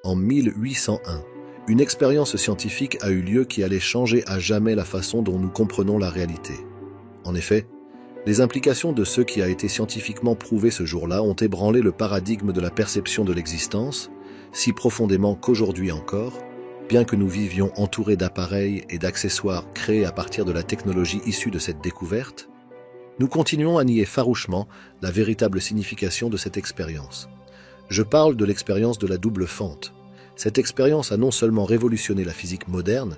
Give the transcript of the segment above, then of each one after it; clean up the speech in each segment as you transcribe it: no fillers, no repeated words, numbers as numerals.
en 1801, une expérience scientifique a eu lieu qui allait changer à jamais la façon dont nous comprenons la réalité. En effet, les implications de ce qui a été scientifiquement prouvé ce jour-là ont ébranlé le paradigme de la perception de l'existence, si profondément qu'aujourd'hui encore, bien que nous vivions entourés d'appareils et d'accessoires créés à partir de la technologie issue de cette découverte, nous continuons à nier farouchement la véritable signification de cette expérience. Je parle de l'expérience de la double fente. Cette expérience a non seulement révolutionné la physique moderne,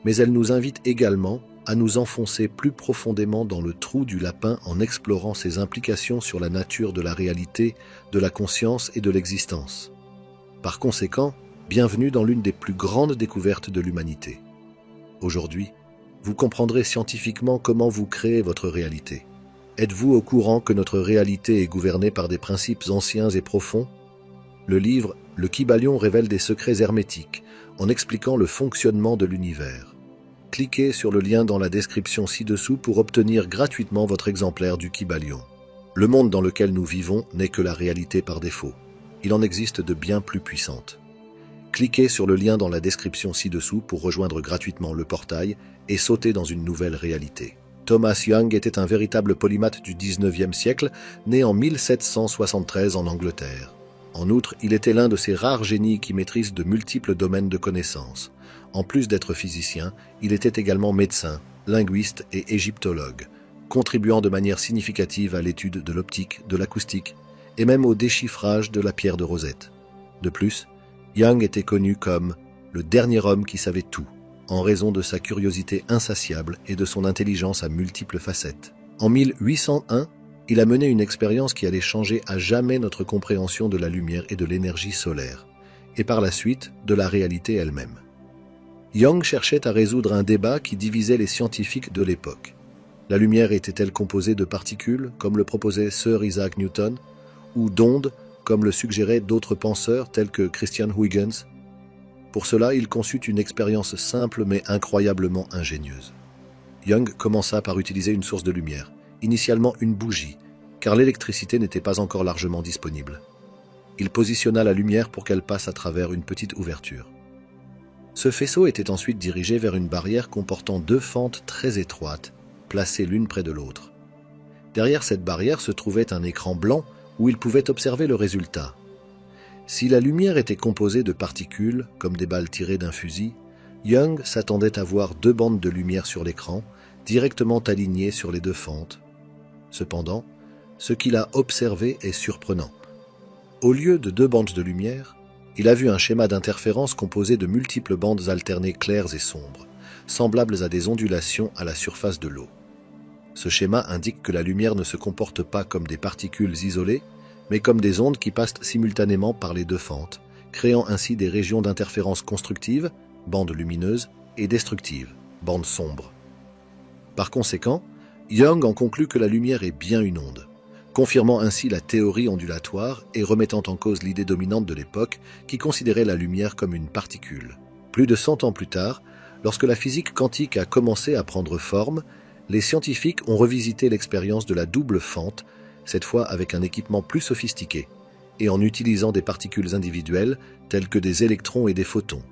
mais elle nous invite également à nous enfoncer plus profondément dans le trou du lapin en explorant ses implications sur la nature de la réalité, de la conscience et de l'existence. Par conséquent, bienvenue dans l'une des plus grandes découvertes de l'humanité. Aujourd'hui, vous comprendrez scientifiquement comment vous créez votre réalité. Êtes-vous au courant que notre réalité est gouvernée par des principes anciens et profonds? Le livre « Le Kybalion » révèle des secrets hermétiques en expliquant le fonctionnement de l'univers. Cliquez sur le lien dans la description ci-dessous pour obtenir gratuitement votre exemplaire du Kybalion. Le monde dans lequel nous vivons n'est que la réalité par défaut. Il en existe de bien plus puissantes. Cliquez sur le lien dans la description ci-dessous pour rejoindre gratuitement le portail et sauter dans une nouvelle réalité. Thomas Young était un véritable polymathe du 19e siècle, né en 1773 en Angleterre. En outre, il était l'un de ces rares génies qui maîtrisent de multiples domaines de connaissances. En plus d'être physicien, il était également médecin, linguiste et égyptologue, contribuant de manière significative à l'étude de l'optique, de l'acoustique et même au déchiffrage de la pierre de Rosette. De plus, Young était connu comme le dernier homme qui savait tout, en raison de sa curiosité insatiable et de son intelligence à multiples facettes. En 1801, il a mené une expérience qui allait changer à jamais notre compréhension de la lumière et de l'énergie solaire, et par la suite de la réalité elle-même. Young cherchait à résoudre un débat qui divisait les scientifiques de l'époque. La lumière était-elle composée de particules, comme le proposait Sir Isaac Newton, ou d'ondes, comme le suggéraient d'autres penseurs tels que Christian Huygens? Pour cela, il conçut une expérience simple mais incroyablement ingénieuse. Young commença par utiliser une source de lumière, initialement une bougie, car l'électricité n'était pas encore largement disponible. Il positionna la lumière pour qu'elle passe à travers une petite ouverture. Ce faisceau était ensuite dirigé vers une barrière comportant deux fentes très étroites, placées l'une près de l'autre. Derrière cette barrière se trouvait un écran blanc où il pouvait observer le résultat. Si la lumière était composée de particules, comme des balles tirées d'un fusil, Young s'attendait à voir deux bandes de lumière sur l'écran, directement alignées sur les deux fentes. Cependant, ce qu'il a observé est surprenant. Au lieu de deux bandes de lumière, il a vu un schéma d'interférence composé de multiples bandes alternées claires et sombres, semblables à des ondulations à la surface de l'eau. Ce schéma indique que la lumière ne se comporte pas comme des particules isolées, mais comme des ondes qui passent simultanément par les deux fentes, créant ainsi des régions d'interférence constructives, bandes lumineuses, et destructives, bandes sombres. Par conséquent, Young en conclut que la lumière est bien une onde, confirmant ainsi la théorie ondulatoire et remettant en cause l'idée dominante de l'époque qui considérait la lumière comme une particule. Plus de 100 ans plus tard, lorsque la physique quantique a commencé à prendre forme, les scientifiques ont revisité l'expérience de la double fente, cette fois avec un équipement plus sophistiqué, et en utilisant des particules individuelles telles que des électrons et des photons.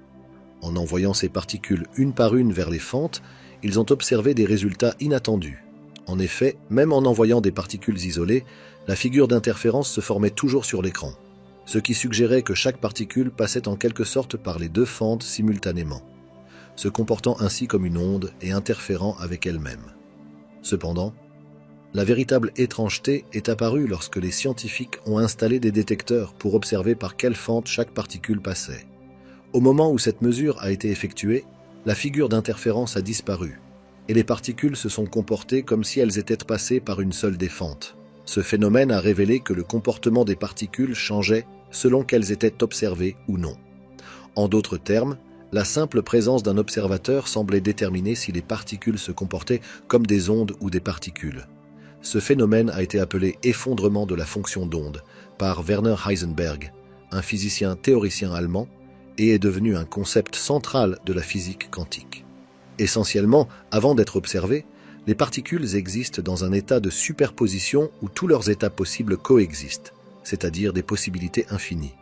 En envoyant ces particules une par une vers les fentes, ils ont observé des résultats inattendus. En effet, même en envoyant des particules isolées, la figure d'interférence se formait toujours sur l'écran, ce qui suggérait que chaque particule passait en quelque sorte par les deux fentes simultanément, se comportant ainsi comme une onde et interférant avec elle-même. Cependant, la véritable étrangeté est apparue lorsque les scientifiques ont installé des détecteurs pour observer par quelle fente chaque particule passait. Au moment où cette mesure a été effectuée, la figure d'interférence a disparu, et les particules se sont comportées comme si elles étaient passées par une seule des fentes. Ce phénomène a révélé que le comportement des particules changeait selon qu'elles étaient observées ou non. En d'autres termes, la simple présence d'un observateur semblait déterminer si les particules se comportaient comme des ondes ou des particules. Ce phénomène a été appelé effondrement de la fonction d'onde par Werner Heisenberg, un physicien théoricien allemand, et est devenu un concept central de la physique quantique. Essentiellement, avant d'être observées, les particules existent dans un état de superposition où tous leurs états possibles coexistent, c'est-à-dire des possibilités infinies.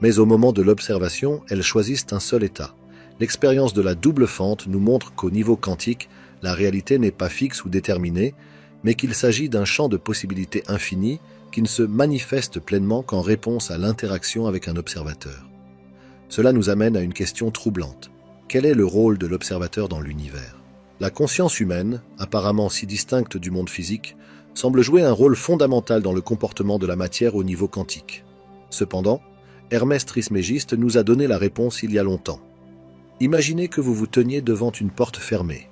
Mais au moment de l'observation, elles choisissent un seul état. L'expérience de la double fente nous montre qu'au niveau quantique, la réalité n'est pas fixe ou déterminée, mais qu'il s'agit d'un champ de possibilités infinies qui ne se manifeste pleinement qu'en réponse à l'interaction avec un observateur. Cela nous amène à une question troublante. Quel est le rôle de l'observateur dans l'univers ? La conscience humaine, apparemment si distincte du monde physique, semble jouer un rôle fondamental dans le comportement de la matière au niveau quantique. Cependant, Hermès Trismégiste nous a donné la réponse il y a longtemps. Imaginez que vous vous teniez devant une porte fermée,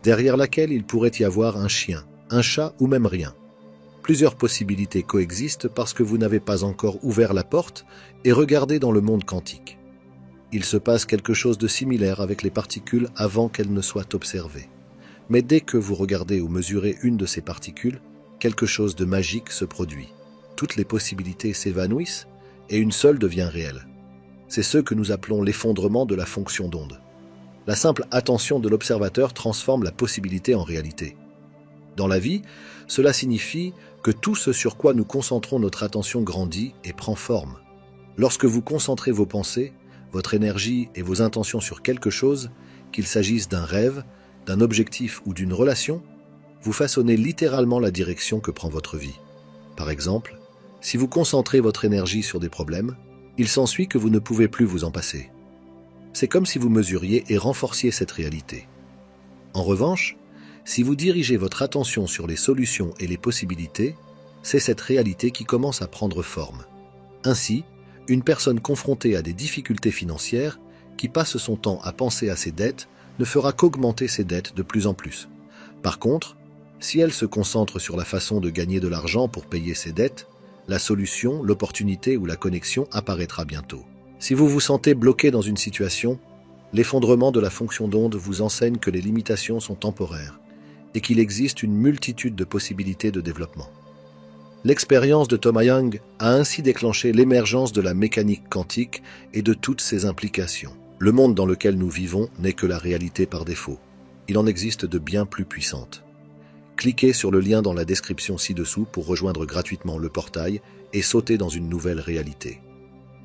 derrière laquelle il pourrait y avoir un chien, un chat ou même rien. Plusieurs possibilités coexistent parce que vous n'avez pas encore ouvert la porte et regardé dans le monde quantique. Il se passe quelque chose de similaire avec les particules avant qu'elles ne soient observées. Mais dès que vous regardez ou mesurez une de ces particules, quelque chose de magique se produit. Toutes les possibilités s'évanouissent et une seule devient réelle. C'est ce que nous appelons l'effondrement de la fonction d'onde. La simple attention de l'observateur transforme la possibilité en réalité. Dans la vie, cela signifie que tout ce sur quoi nous concentrons notre attention grandit et prend forme. Lorsque vous concentrez vos pensées, votre énergie et vos intentions sur quelque chose, qu'il s'agisse d'un rêve, d'un objectif ou d'une relation, vous façonnez littéralement la direction que prend votre vie. Par exemple, si vous concentrez votre énergie sur des problèmes, il s'ensuit que vous ne pouvez plus vous en passer. C'est comme si vous mesuriez et renforciez cette réalité. En revanche, si vous dirigez votre attention sur les solutions et les possibilités, c'est cette réalité qui commence à prendre forme. Ainsi, une personne confrontée à des difficultés financières, qui passe son temps à penser à ses dettes, ne fera qu'augmenter ses dettes de plus en plus. Par contre, si elle se concentre sur la façon de gagner de l'argent pour payer ses dettes, la solution, l'opportunité ou la connexion apparaîtra bientôt. Si vous vous sentez bloqué dans une situation, l'effondrement de la fonction d'onde vous enseigne que les limitations sont temporaires et qu'il existe une multitude de possibilités de développement. L'expérience de Thomas Young a ainsi déclenché l'émergence de la mécanique quantique et de toutes ses implications. Le monde dans lequel nous vivons n'est que la réalité par défaut. Il en existe de bien plus puissantes. Cliquez sur le lien dans la description ci-dessous pour rejoindre gratuitement le portail et sauter dans une nouvelle réalité.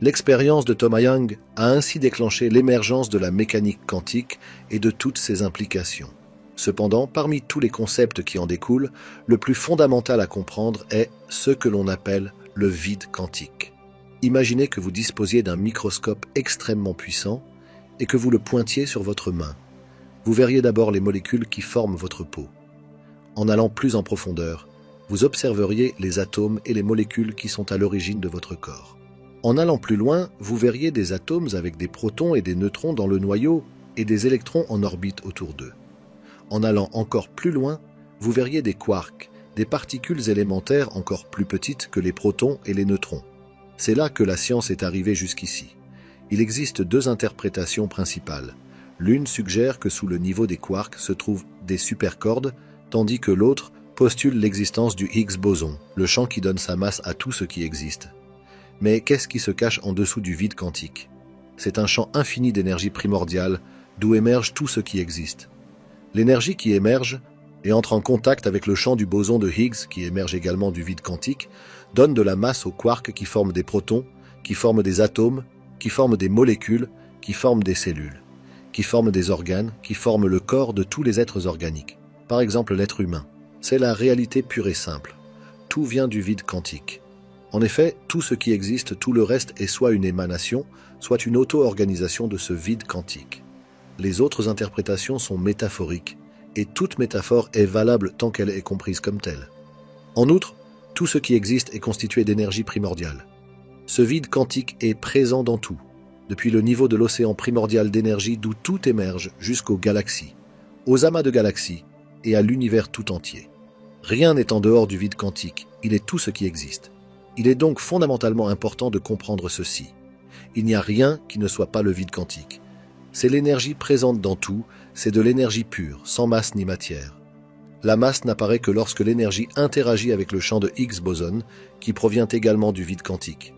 L'expérience de Thomas Young a ainsi déclenché l'émergence de la mécanique quantique et de toutes ses implications. Cependant, parmi tous les concepts qui en découlent, le plus fondamental à comprendre est ce que l'on appelle le vide quantique. Imaginez que vous disposiez d'un microscope extrêmement puissant et que vous le pointiez sur votre main. Vous verriez d'abord les molécules qui forment votre peau. En allant plus en profondeur, vous observeriez les atomes et les molécules qui sont à l'origine de votre corps. En allant plus loin, vous verriez des atomes avec des protons et des neutrons dans le noyau et des électrons en orbite autour d'eux. En allant encore plus loin, vous verriez des quarks, des particules élémentaires encore plus petites que les protons et les neutrons. C'est là que la science est arrivée jusqu'ici. Il existe deux interprétations principales. L'une suggère que sous le niveau des quarks se trouvent des supercordes, tandis que l'autre postule l'existence du Higgs boson, le champ qui donne sa masse à tout ce qui existe. Mais qu'est-ce qui se cache en dessous du vide quantique ? C'est un champ infini d'énergie primordiale, d'où émerge tout ce qui existe. L'énergie qui émerge et entre en contact avec le champ du boson de Higgs, qui émerge également du vide quantique, donne de la masse aux quarks qui forment des protons, qui forment des atomes, qui forment des molécules, qui forment des cellules, qui forment des organes, qui forment le corps de tous les êtres organiques. Par exemple l'être humain. C'est la réalité pure et simple. Tout vient du vide quantique. En effet, tout ce qui existe, tout le reste est soit une émanation, soit une auto-organisation de ce vide quantique. Les autres interprétations sont métaphoriques, et toute métaphore est valable tant qu'elle est comprise comme telle. En outre, tout ce qui existe est constitué d'énergie primordiale. Ce vide quantique est présent dans tout, depuis le niveau de l'océan primordial d'énergie d'où tout émerge jusqu'aux galaxies, aux amas de galaxies et à l'univers tout entier. Rien n'est en dehors du vide quantique, il est tout ce qui existe. Il est donc fondamentalement important de comprendre ceci. Il n'y a rien qui ne soit pas le vide quantique. C'est l'énergie présente dans tout, c'est de l'énergie pure, sans masse ni matière. La masse n'apparaît que lorsque l'énergie interagit avec le champ de Higgs boson, qui provient également du vide quantique.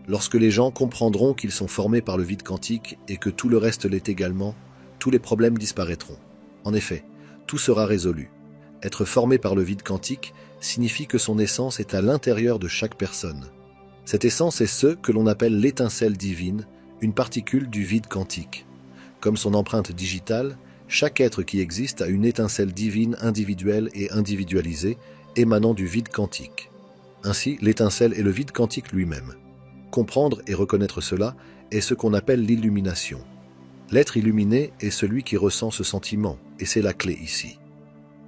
Lorsque les gens comprendront qu'ils sont formés par le vide quantique et que tout le reste l'est également, tous les problèmes disparaîtront. En effet, tout sera résolu. Être formé par le vide quantique signifie que son essence est à l'intérieur de chaque personne. Cette essence est ce que l'on appelle l'étincelle divine, une particule du vide quantique. Comme son empreinte digitale, chaque être qui existe a une étincelle divine individuelle et individualisée, émanant du vide quantique. Ainsi, l'étincelle est le vide quantique lui-même. Comprendre et reconnaître cela est ce qu'on appelle l'illumination. L'être illuminé est celui qui ressent ce sentiment, et c'est la clé ici.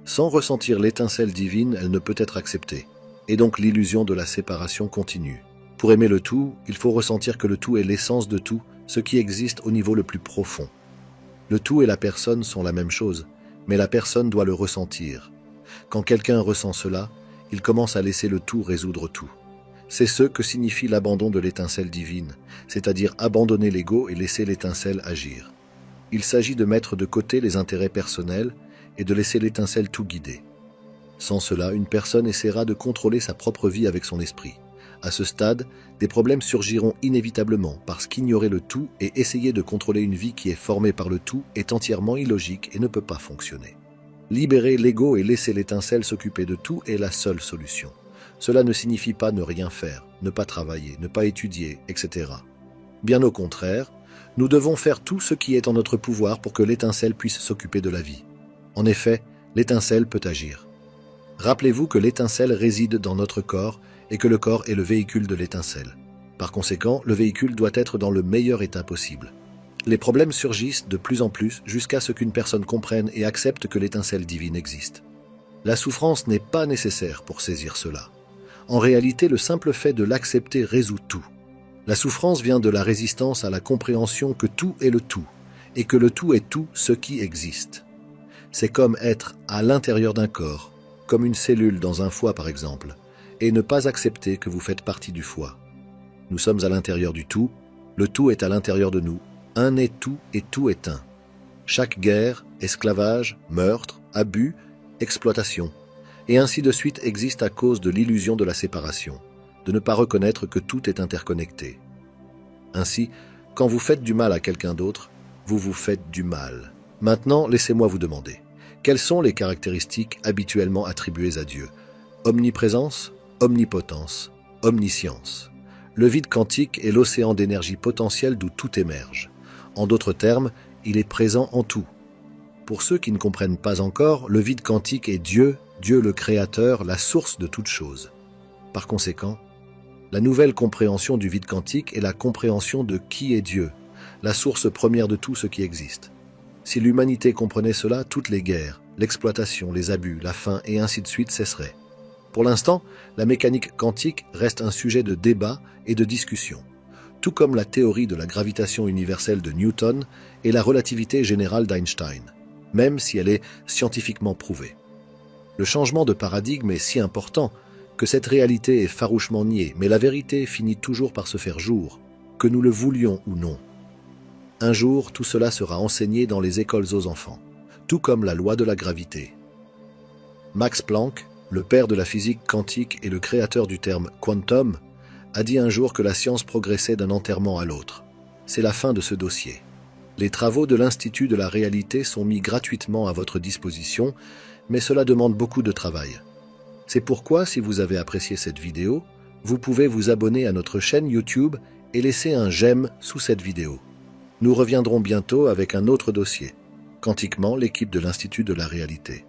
Sans ressentir l'étincelle divine, elle ne peut être acceptée, et donc l'illusion de la séparation continue. Pour aimer le tout, il faut ressentir que le tout est l'essence de tout, ce qui existe au niveau le plus profond. Le tout et la personne sont la même chose, mais la personne doit le ressentir. Quand quelqu'un ressent cela, il commence à laisser le tout résoudre tout. C'est ce que signifie l'abandon de l'étincelle divine, c'est-à-dire abandonner l'ego et laisser l'étincelle agir. Il s'agit de mettre de côté les intérêts personnels et de laisser l'étincelle tout guider. Sans cela, une personne essaiera de contrôler sa propre vie avec son esprit. À ce stade, des problèmes surgiront inévitablement parce qu'ignorer le tout et essayer de contrôler une vie qui est formée par le tout est entièrement illogique et ne peut pas fonctionner. Libérer l'ego et laisser l'étincelle s'occuper de tout est la seule solution. Cela ne signifie pas ne rien faire, ne pas travailler, ne pas étudier, etc. Bien au contraire, nous devons faire tout ce qui est en notre pouvoir pour que l'étincelle puisse s'occuper de la vie. En effet, l'étincelle peut agir. Rappelez-vous que l'étincelle réside dans notre corps et que le corps est le véhicule de l'étincelle. Par conséquent, le véhicule doit être dans le meilleur état possible. Les problèmes surgissent de plus en plus jusqu'à ce qu'une personne comprenne et accepte que l'étincelle divine existe. La souffrance n'est pas nécessaire pour saisir cela. En réalité, le simple fait de l'accepter résout tout. La souffrance vient de la résistance à la compréhension que tout est le tout, et que le tout est tout ce qui existe. C'est comme être à l'intérieur d'un corps, comme une cellule dans un foie par exemple, et ne pas accepter que vous faites partie du foie. Nous sommes à l'intérieur du tout, le tout est à l'intérieur de nous, un est tout et tout est un. Chaque guerre, esclavage, meurtre, abus, exploitation, et ainsi de suite existe à cause de l'illusion de la séparation, de ne pas reconnaître que tout est interconnecté. Ainsi, quand vous faites du mal à quelqu'un d'autre, vous vous faites du mal. Maintenant, laissez-moi vous demander, quelles sont les caractéristiques habituellement attribuées à Dieu ? Omniprésence, omnipotence, omniscience. Le vide quantique est l'océan d'énergie potentielle d'où tout émerge. En d'autres termes, il est présent en tout. Pour ceux qui ne comprennent pas encore, le vide quantique est Dieu, Dieu le Créateur, la source de toute chose. Par conséquent, la nouvelle compréhension du vide quantique est la compréhension de qui est Dieu, la source première de tout ce qui existe. Si l'humanité comprenait cela, toutes les guerres, l'exploitation, les abus, la faim et ainsi de suite cesseraient. Pour l'instant, la mécanique quantique reste un sujet de débat et de discussion, tout comme la théorie de la gravitation universelle de Newton et la relativité générale d'Einstein, même si elle est scientifiquement prouvée. Le changement de paradigme est si important que cette réalité est farouchement niée, mais la vérité finit toujours par se faire jour, que nous le voulions ou non. Un jour, tout cela sera enseigné dans les écoles aux enfants, tout comme la loi de la gravité. Max Planck, le père de la physique quantique et le créateur du terme « quantum », a dit un jour que la science progressait d'un enterrement à l'autre. C'est la fin de ce dossier. Les travaux de l'Institut de la réalité sont mis gratuitement à votre disposition, mais cela demande beaucoup de travail. C'est pourquoi, si vous avez apprécié cette vidéo, vous pouvez vous abonner à notre chaîne YouTube et laisser un j'aime sous cette vidéo. Nous reviendrons bientôt avec un autre dossier. Quantiquement, l'équipe de l'Institut de la réalité.